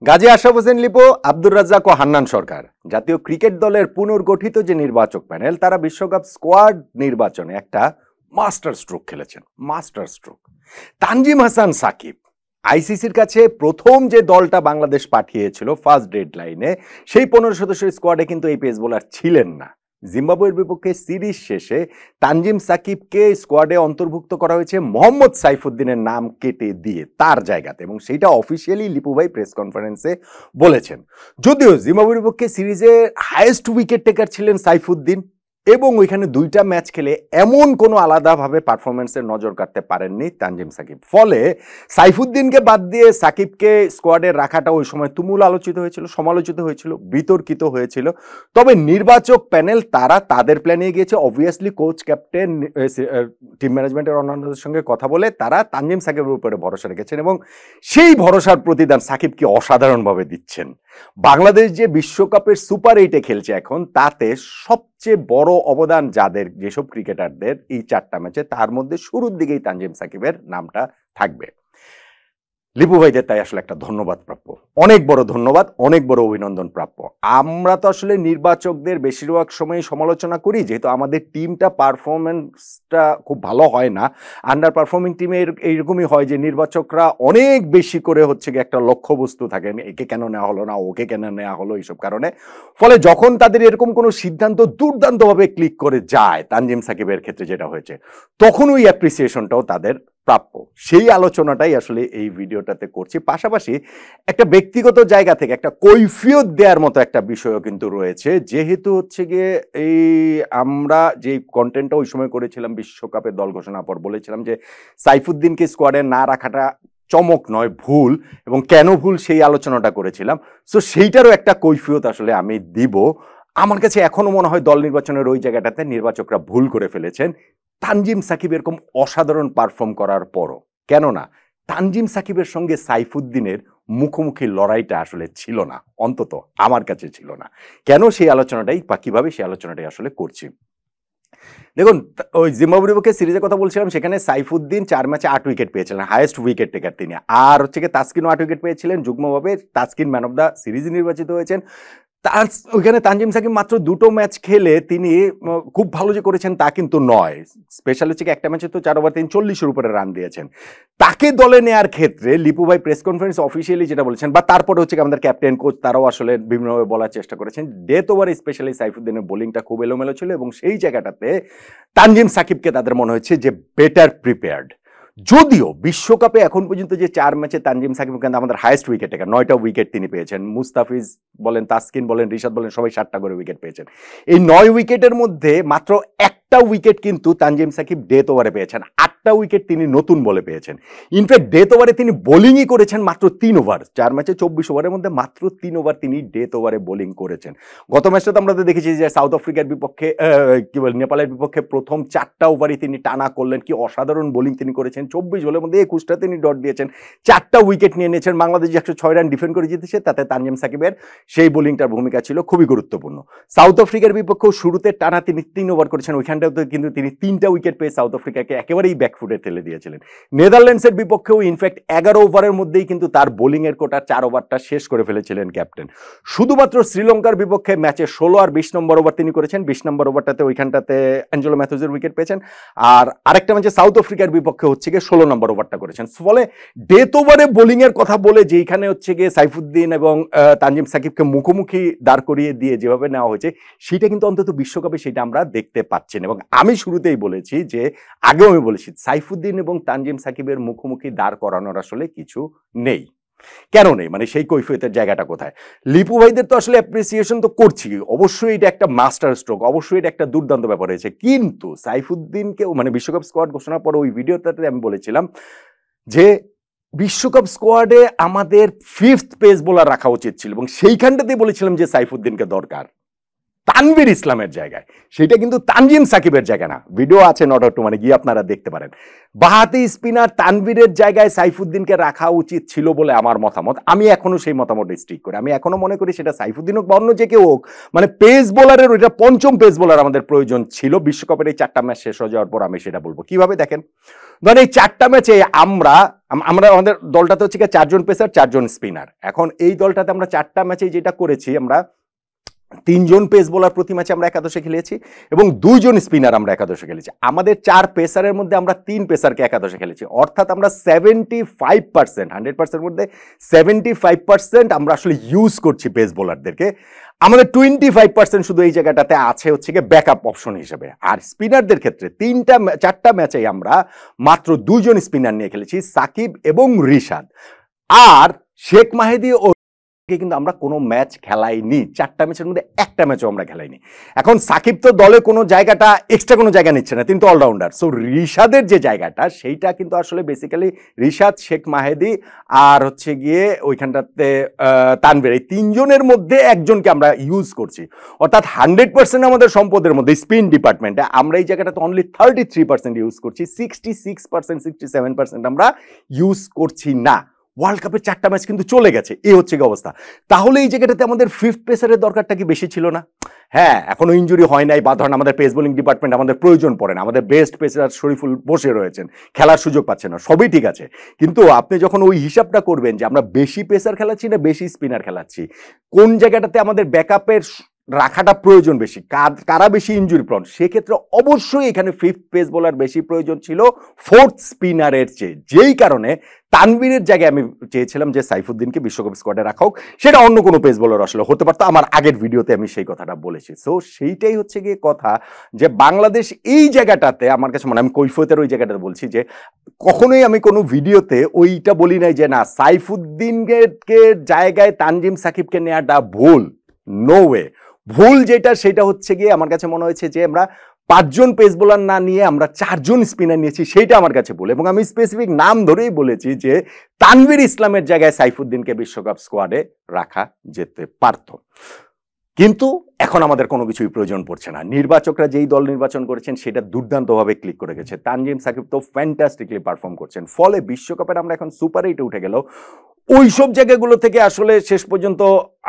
গাজী আশরাফ হোসেন লিপু, আব্দুর রাজ্জাক ও হান্নান সরকার জাতীয় ক্রিকেট দলের পুনর্গঠিত যে নির্বাচক প্যানেল তারা বিশ্বকাপ স্কোয়াড নির্বাচনে একটা মাস্টার স্ট্রোক খেলেছেন। Master stroke. তানজিম হাসান সাকিব আইসিসির কাছে প্রথম যে দলটা বাংলাদেশ পাঠিয়েছিল ফার্স্ট ডেডলাইনে, সেই 15 সদস্যের স্কোয়াডে কিন্তু এই পেস বোলার ছিলেন না। জিম্বাবুয়ের বিপক্ষে সিরিজ শেষে তানজিম সাকিবকে স্কোয়াডে অন্তর্ভুক্ত করা হয়েছে মোহাম্মদ সাইফুদ্দিনের নাম কেটে দিয়ে তার জায়গাতে, এবং সেইটা অফিসিয়ালি লিপু ভাই প্রেস কনফারেন্সে বলেছেন। যদিও জিম্বাবুয়ের বিপক্ষে সিরিজে হাইয়েস্ট উইকেট টেকার ছিলেন সাইফুদ্দিন এবং ওইখানে 2টা ম্যাচ খেলে এমন কোনো আলাদাভাবে পারফরমেন্সের নজর কাটতে পারেননি তানজিম সাকিব। ফলে সাইফুদ্দিনকে বাদ দিয়ে সাকিবকে স্কোয়াডে রাখাটা ওই সময় তুমুল আলোচিত হয়েছিল, সমালোচিত হয়েছিল, বিতর্কিত হয়েছিল। তবে নির্বাচক প্যানেল তারা তাদের প্ল্যানে গিয়েছে। অবভিয়াসলি কোচ, ক্যাপ্টেন, টিম ম্যানেজমেন্টের অন্যান্যদের সঙ্গে কথা বলে তারা তানজিম সাকিবের উপরে ভরসা রেখেছেন এবং সেই ভরসার প্রতিদান সাকিবকে অসাধারণভাবে দিচ্ছেন। বাংলাদেশ যে বিশ্বকাপের সুপার 8-এ খেলছে এখন, তাতে সবচেয়ে বড় অবদান যাদের, যেসব ক্রিকেটারদের এই 4টা ম্যাচে, তার মধ্যে শুরুর দিকেই তানজিম সাকিবের নামটা থাকবে। লিপু ভাইদের তাই আসলে একটা ধন্যবাদ প্রাপ্য, অনেক বড় ধন্যবাদ, অনেক বড় অভিনন্দন প্রাপ্য। আমরা তো আসলে নির্বাচকদের বেশিরভাগ সময় সমালোচনা করি, যেহেতু আমাদের টিমটা পারফরমেন্সটা খুব ভালো হয় না। আন্ডার পারফর্মিং টিমে এইরকমই হয় যে নির্বাচকরা অনেক বেশি করে হচ্ছে গিয়ে একটা লক্ষ্যবস্তু থাকে, একে কেন নেওয়া হলো না, ওকে কেন নেওয়া হলো, এইসব কারণে। ফলে যখন তাদের এরকম কোনো সিদ্ধান্ত দুর্দান্তভাবে ক্লিক করে যায়, তানজিম সাকিবের ক্ষেত্রে যেটা হয়েছে, তখন ওই অ্যাপ্রিসিয়েশনটাও তাদের প্রাপ্য। সেই আলোচনাটাই আসলে এই ভিডিওটাতে করছি। পাশাপাশি একটা ব্যক্তিগত জায়গা থেকে একটা কৈফিয়ত দেওয়ার মতো একটা বিষয়ও কিন্তু রয়েছে, যেহেতু হচ্ছে গিয়ে এই আমরা যে কন্টেন্টটা ওই সময় করেছিলাম বিশ্বকাপের দল ঘোষণার পর, বলেছিলাম যে সাইফুদ্দিনকে স্কোয়াডে না রাখাটা চমক নয়, ভুল, এবং কেন ভুল সেই আলোচনাটা করেছিলাম। সো সেইটারও একটা কৈফিয়ত আসলে আমি দিব। আমার কাছে এখনো মনে হয় দল নির্বাচনের ওই জায়গাটাতে নির্বাচকরা ভুল করে ফেলেছেন তানজিম সাকিব এরকম অসাধারণ পারফর্ম করার পরও। কেননা তানজিম সাকিবের সঙ্গে সাইফুদ্দিনের মুখোমুখি লড়াইটা আসলে ছিল না, অন্তত আমার কাছে ছিল না। কেন সেই আলোচনাটাই বা কিভাবে সেই আলোচনাটাই আসলে করছি। দেখুন, ওই জিম্বাবুয়ের বিপক্ষে সিরিজের কথা বলছিলাম, সেখানে সাইফুদ্দিন 4 ম্যাচে 8 উইকেট পেয়েছিলেন, হাইয়েস্ট উইকেট টেকার তিনি। আর হচ্ছে গিয়ে তাসকিনও 8 উইকেট পেয়েছিলেন যুগ্মভাবে। Taskin man of the series নির্বাচিত হয়েছেন। ওইখানে তানজিম সাকিব মাত্র 2টো ম্যাচ খেলে তিনি খুব ভালো যে করেছেন তা কিন্তু নয়। স্পেশাল হচ্ছে একটা ম্যাচে তো 4 ওভার তিনি 40-এর উপরে রান দিয়েছেন। তাকে দলে নেওয়ার ক্ষেত্রে লিপু ভাই প্রেস কনফারেন্স অফিসিয়ালি যেটা বলেছেন, বা তারপরে হচ্ছে আমাদের ক্যাপ্টেন, কোচ, তারাও আসলে বিভিন্নভাবে বলার চেষ্টা করেছেন, ডেথ ওভারে স্পেশালি সাইফুদ্দিনের বোলিংটা খুব এলোমেলো ছিল এবং সেই জায়গাটাতে তানজিম সাকিবকে তাদের মনে হচ্ছে যে বেটার প্রিপেয়ার্ড। যদিও বিশ্বকাপে এখন পর্যন্ত যে 4 ম্যাচে তানজিম সাকিব কিন্তু আমাদের হাইয়েস্ট উইকেট টেকার, 9টা উইকেট তিনি পেয়েছেন। মুস্তাফিজ বলেন, তাসকিন বলেন, রিশাদ বলেন, সবাই 7টা করে উইকেট পেয়েছেন। এই 9 উইকেটের মধ্যে মাত্র একটা উইকেট কিন্তু তানজিম সাকিব ডেথ ওভারে পেয়েছেন, 8টা উইকেট তিনি নতুন বলে পেয়েছেন। ইনফ্যাক্ট ডেথ ওভারে তিনি বোলিংই করেছেন মাত্র 3 ওভার। 4 ম্যাচে 24 ওভারের মধ্যে মাত্র 3 ওভার তিনি ডেথ ওভারে বোলিং করেছেন। গত ম্যাচটা তো আমরা দেখেছি যে সাউথ আফ্রিকার বিপক্ষে, নেপালের বিপক্ষে প্রথম 4টা ওভারই তিনি টানা করলেন, কি অসাধারণ বোলিং তিনি করেছেন। 24 বলের মধ্যে 21টা তিনি ডট দিয়েছেন, 4টা উইকেট নিয়ে নিয়েছেন। বাংলাদেশ 106 রান ডিফেন্ড করে জিতেছে, তাতে তানজিম সাকিবের সেই বোলিংটার ভূমিকা ছিল খুবই গুরুত্বপূর্ণ। সাউথ আফ্রিকার বিপক্ষেও শুরুতে টানা তিনি 3 ওভার করেছেন, ওইখানটাতে কিন্তু তিনি 3টা উইকেট পেয়ে সাউথ আফ্রিকাকে একেবারেই ব্যাকফুটে ঠেলে দিয়েছিলেন। নেদারল্যান্ডসের বিপক্ষেও ইনফ্যাক্ট 11 ওভারের মধ্যেই কিন্তু তার বোলিং এর কোটা 4 ওভারটা শেষ করে ফেলেছিলেন ক্যাপ্টেন। শুধুমাত্র শ্রীলঙ্কার বিপক্ষে ম্যাচে 16 আর 20 নম্বর ওভার তিনি করেছেন। 20 নম্বর ওভারটাতে ওইখানটাতে অ্যাঞ্জেলো ম্যাথুজের উইকেট পেয়েছেন, আর আরেকটা ম্যাচে সাউথ আফ্রিকার বিপক্ষে হচ্ছে গিয়ে 16 নম্বর ওভারটা করেছেন। ফলে ডেথ ওভারে বোলিং এর কথা বলে যেখানে হচ্ছে গিয়ে সাইফুদ্দিন এবং তানজিম সাকিবকে মুখোমুখি দাঁড় করিয়ে দিয়ে যেভাবে নেওয়া হয়েছে, সেটা কিন্তু অন্তত বিশ্বকাপে সেটা আমরা দেখতে পাচ্ছি না। এবং আমি শুরুতেই বলেছি যে, আগেও আমি বলেছি, সাইফুদ্দিন এবং তানজিম সাকিবের মুখোমুখি দাঁড় করানোর আসলে কিছু নেই। কেন নেই মানে সেই কৈফিয়তের জায়গাটা কোথায়? লিপু ভাইদের তো আসলে অ্যাপ্রিসিয়েশন তো করছি, অবশ্যই এটা একটা মাস্টার স্ট্রোক, অবশ্যই এটা একটা দুর্দান্ত ব্যাপার হয়েছে। কিন্তু সাইফুদ্দিনকে মানে বিশ্বকাপ স্কোয়াড ঘোষণার পর ওই ভিডিওটাতে আমি বলেছিলাম যে বিশ্বকাপ স্কোয়াডে আমাদের 5th পেস বোলার রাখা উচিত ছিল, এবং সেইখানটাতেই বলেছিলাম যে সাইফুদ্দিনকে দরকার তানভীর ইসলামের জায়গায়, সেটা কিন্তু তানজিম সাকিবের জায়গা না। ভিডিও আছে নট আউট টু, মানে গিয়ে আপনারা দেখতে পারেন। বাহাতি স্পিনার তানভীরের জায়গায় সাইফুদ্দিনকে রাখা উচিত ছিল বলে আমার মতামত। আমি এখনো সেই মতামত স্টিক করি। আমি এখনো মনে করি সেটা সাইফুদ্দিন হোক বা অন্য যে কেউ হোক, মানে পেস বোলারের ওইটা 5ম পেস বোলার আমাদের প্রয়োজন ছিল। বিশ্বকাপের এই 4টা ম্যাচ শেষ হয়ে যাওয়ার পর আমি সেটা বলবো। কিভাবে দেখেন, ধরেন এই 4টা ম্যাচে আমরা আমরা আমাদের দলটাতে হচ্ছে 4 জন পেসার 4 জন স্পিনার। এখন এই দলটাতে আমরা 4টা ম্যাচে যেটা করেছি, আমরা 3 জন পেস বোলার প্রতি ম্যাচে আমরা একাদশে খেলেছি এবং 2 জন স্পিনার আমরা একাদশে খেলেছি। আমাদের 4 পেসারের মধ্যে আমরা 3 পেসারকে একাদশে খেলেছি, অর্থাৎ আমরা 75% 100% মধ্যে 75% আমরা আসলে ইউজ করছি পেস বোলারদেরকে। আমাদের 25% শুধু এই জায়গাটাতে আছে হচ্ছে গিয়ে ব্যাকআপ অপশন হিসেবে। আর স্পিনারদের ক্ষেত্রে 4টা ম্যাচেই আমরা মাত্র 2 জন স্পিনার নিয়ে খেলেছি, সাকিব এবং রিশাদ। আর শেখ মাহেদী ও কিন্তু আমরা কোনো ম্যাচ খেলাইনি, 4টা ম্যাচের মধ্যে একটা ম্যাচও আমরা খেলাইনি। এখন সাকিব তো দলে কোনো জায়গাটা এক্সট্রা কোনো জায়গা নিচ্ছে না, তিনি তো অলরাউন্ডার। সো রিশাদের যে জায়গাটা সেইটা কিন্তু আসলে বেসিক্যালি রিশাদ, শেখ মাহেদী আর হচ্ছে গিয়ে ওইখানটাতে তানভীর, এই 3 জনের মধ্যে একজনকে আমরা ইউজ করছি। অর্থাৎ 100% আমাদের সম্পদের মধ্যে স্পিন ডিপার্টমেন্টে আমরা এই জায়গাটাতে অনলি 33% ইউজ করছি, 66% 67% আমরা ইউজ করছি না। ওয়ার্ল্ড কাপের 4টা ম্যাচ কিন্তু চলে গেছে, এই হচ্ছে কি অবস্থা। তাহলে এই জায়গাটাতে আমাদের 5th পেসারের দরকারটা কি বেশি ছিল না? হ্যাঁ, এখনো ইনজুরি হয় নাই বা ধরেন আমাদের পেস বোলিং ডিপার্টমেন্ট আমাদের প্রয়োজন পড়ে না, আমাদের বেস্ট পেসার শরীফুল বসে রয়েছেন, খেলার সুযোগ পাচ্ছেন না, সবই ঠিক আছে। কিন্তু আপনি যখন ওই হিসাবটা করবেন যে আমরা বেশি পেসার খেলাচ্ছি না বেশি স্পিনার খেলাচ্ছি, কোন জায়গাটাতে আমাদের ব্যাকআপের রাখাটা প্রয়োজন বেশি, কারা বেশি ইনজুরি প্রন, সেক্ষেত্রে অবশ্যই এখানে 5th পেস বোলার বেশি প্রয়োজন ছিল 4th স্পিনারের চেয়ে। যেই কারণে তানভীরের জায়গায় আমি চেয়েছিলাম যে সাইফুদ্দিনকে বিশ্বকাপ স্কোয়াডে রাখা হোক, সেটা অন্য কোনো পেস বোলার আসলে হতে পারতো। আমার আগের ভিডিওতে আমি সেই কথাটা বলেছি। সো সেইটাই হচ্ছে গিয়ে কথা, যে বাংলাদেশ এই জায়গাটাতে আমার কাছে মনে, আমি কৈফিয়তের ওই জায়গাটাতে বলছি যে কখনোই আমি কোনো ভিডিওতে ওইটা বলি নাই যে না সাইফুদ্দিনকে জায়গায় তানজিম সাকিবকে নেওয়াটা ভুল, নো ওয়ে। ভুল যেটা সেটা হচ্ছে গিয়ে আমার কাছে মনে হয়েছে যে আমরা 5 জন পেস বোলার না নিয়ে আমরা 4 জন স্পিনার নিয়েছি, সেইটা আমার কাছে ভুল। এবং আমি স্পেসিফিক নাম ধরেই বলেছি যে তানভীর ইসলামের জায়গায় সাইফুদ্দিনকে বিশ্বকাপ স্কোয়াডে রাখা যেতে পারত। কিন্তু এখন আমাদের কোনো কিছুই প্রয়োজন পড়ছে না। নির্বাচকরা যেই দল নির্বাচন করেছেন সেটা দুর্দান্তভাবে ক্লিক করে গেছে। তানজিম সাকিব তো ফ্যান্টাস্টিকলি পারফর্ম করছেন, ফলে বিশ্বকাপের আমরা এখন সুপার 8-এ উঠে গেল। ওইসব জায়গাগুলো থেকে আসলে শেষ পর্যন্ত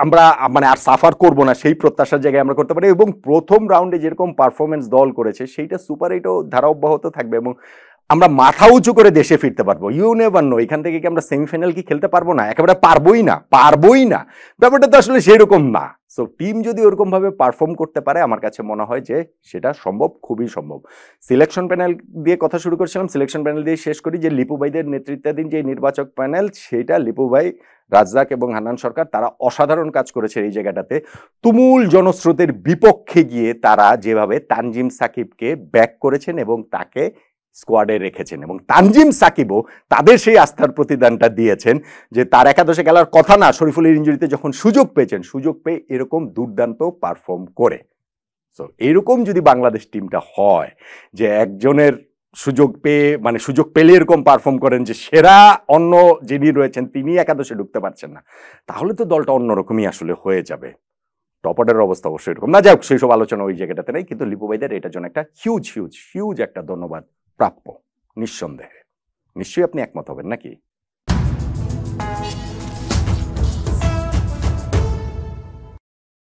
আমরা মানে আর সাফার করব না সেই প্রত্যাশার জায়গায় আমরা করতে পারি। এবং প্রথম রাউন্ডে যেরকম পারফরমেন্স দল করেছে সেইটা সুপার 8-ও ধারা অব্যাহত থাকবে এবং আমরা মাথা উঁচু করে দেশে ফিরতে পারবো। ইউ নেভার নো, এখান থেকে কি আমরা সেমিফাইনাল কি খেলতে পারবো না? একেবারে পারবোই না। ব্যাপারটা তো আসলে সেরকম না। সো টিম যদি ওরকম ভাবে পারফর্ম করতে পারে, আমার কাছে মনে হয় যে সেটা সম্ভব, খুবই সম্ভব। সিলেকশন প্যানেল দিয়ে কথা শুরু করেছিলাম, সিলেকশন প্যানেল দিয়ে শেষ করি যে লিপু ভাইদের নেতৃত্বাধীন যে নির্বাচক প্যানেল, সেটা লিপু ভাই, রাজ্জাক এবং হান্নান সরকার, তারা অসাধারণ কাজ করেছে এই জায়গাটাতে। তুমুল জনস্রোতের বিপক্ষে গিয়ে তারা যেভাবে তানজিম সাকিবকে ব্যাক করেছেন এবং তাকে স্কোয়াডে রেখেছেন, এবং তানজিম সাকিবও তাদের সেই আস্থার প্রতিদানটা দিয়েছেন যে তার একাদশে খেলার কথা না, শরীফুলের ইনজুরিতে যখন সুযোগ পেয়েছেন, সুযোগ পেয়ে এরকম দুর্দান্ত পারফর্ম করে। সো এরকম যদি বাংলাদেশ টিমটা হয় যে একজনের সুযোগ পেয়ে, মানে সুযোগ পেলে এরকম পারফর্ম করেন যে সেরা অন্য যিনি রয়েছেন তিনি একাদশে ঢুকতে পারছেন না, তাহলে তো দলটা অন্যরকমই আসলে হয়ে যাবে। টপ অর্ডারের অবস্থা অবশ্যই এরকম না, যাক সেই সব আলোচনা ওই জায়গাটাতে নেই। কিন্তু লিপু ভাইদের এটার জন্য একটা হিউজ একটা ধন্যবাদ প্রাপ্য, নিঃসন্দেহে। নিশ্চয়ই আপনি একমত হবেন নাকি?